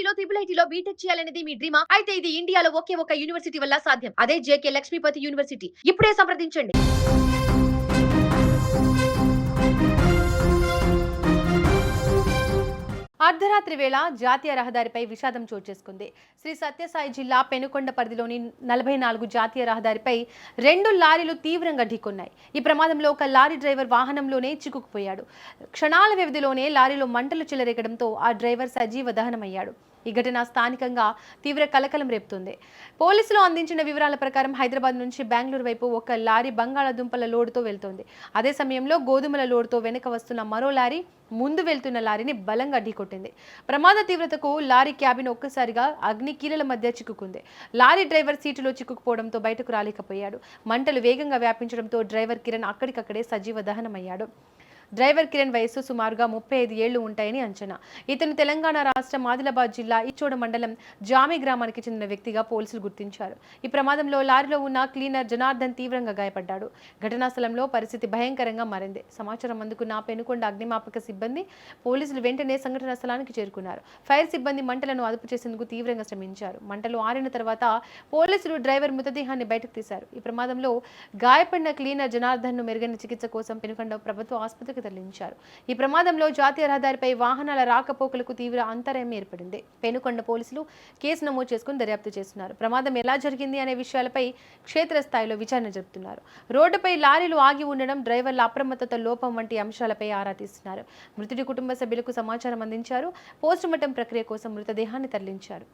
ఐఐటీలో ఐఐటీలో BTech చేయాలనేది మీ డ్రీమా? అయితే ఇది ఇండియాలో ఒకే ఒక యూనివర్సిటీ వల్ల సాధ్యం. అదే జేకే లక్ష్మీపతి యూనివర్సిటీ. ఇప్పుడే సంప్రదించండి. అర్ధరాత్రి వేళ జాతీయ రహదారిపై విషాదం చోటు చేసుకుంది. శ్రీ సత్యసాయి జిల్లా పెనుకొండ పరిధిలోని 44 జాతీయ రహదారిపై 2 లారీలు తీవ్రంగా ఢీకొన్నాయి. ఈ ప్రమాదంలో ఒక లారీ డ్రైవర్ వాహనంలోనే చిక్కుకుపోయాడు. క్షణాల వ్యవధిలోనే లారీలో మంటలు చెలరేగడంతో ఆ డ్రైవర్ సజీవ దహనమయ్యాడు. ఈ ఘటన స్థానికంగా తీవ్ర కలకలం రేపుతుంది. పోలీసులు అందించిన వివరాల ప్రకారం హైదరాబాద్ నుంచి బెంగళూరు వైపు ఒక లారీ బంగాళాదుంపల లోడుతో వెళ్తోంది. అదే సమయంలో గోధుమల లోడుతో వెనక వస్తున్న మరో లారీ ముందు వెళ్తున్న లారీని బలంగా ఢీకొట్టింది. ప్రమాద తీవ్రతకు లారీ క్యాబిన్ ఒక్కసారిగా అగ్ని కీలల మధ్య చిక్కుకుంది. లారీ డ్రైవర్ సీటులో చిక్కుకుపోవడంతో బయటకు రాలేకపోయాడు. మంటలు వేగంగా వ్యాపించడంతో డ్రైవర్ కిరణ్ అక్కడికక్కడే సజీవ దహనమయ్యాడు. డ్రైవర్ కిరణ్ వయసు సుమారుగా 35 ఏళ్లు ఉంటాయని అంచనా. ఇతను తెలంగాణ రాష్ట్రం ఆదిలాబాద్ జిల్లా ఇచ్చోడ మండలం జామి గ్రామానికి చెందిన వ్యక్తిగా పోలీసులు గుర్తించారు. ఈ ప్రమాదంలో లారీలో ఉన్న క్లీనర్ జనార్దన్ తీవ్రంగా గాయపడ్డాడు. ఘటనా స్థలంలో పరిస్థితి భయంకరంగా మారింది. సమాచారం అందుకున్న పెనుకొండ అగ్నిమాపక సిబ్బంది పోలీసులు వెంటనే సంఘటనా స్థలానికి చేరుకున్నారు. ఫైర్ సిబ్బంది మంటలను అదుపు చేసేందుకు తీవ్రంగా శ్రమించారు. మంటలు ఆరిన తర్వాత పోలీసులు డ్రైవర్ మృతదేహాన్ని బయటకు తీశారు. ఈ ప్రమాదంలో గాయపడిన క్లీనర్ జనార్దన్ ను మెరుగైన చికిత్స కోసం పెనుకొండ ప్రభుత్వ ఆసుపత్రికి తరలించారు. ఈ ప్రమాదంలో జాతీయ రహదారిపై వాహనాల రాకపోకలకు తీవ్ర అంతరాయం ఏర్పడింది. పెనుకొండ పోలీసులు కేసు నమోదు చేసుకుని దర్యాప్తు చేస్తున్నారు. ప్రమాదం ఎలా జరిగింది అనే విషయాలపై క్షేత్రస్థాయిలో విచారణ జరుపుతున్నారు. రోడ్డుపై లారీలు ఆగి ఉండడం, డ్రైవర్ల అప్రమత్తత లోపం వంటి అంశాలపై ఆరా తీస్తున్నారు. మృతుడి కుటుంబ సభ్యులకు సమాచారం అందించారు. పోస్టుమార్టం ప్రక్రియ కోసం మృతదేహాన్ని తరలించారు.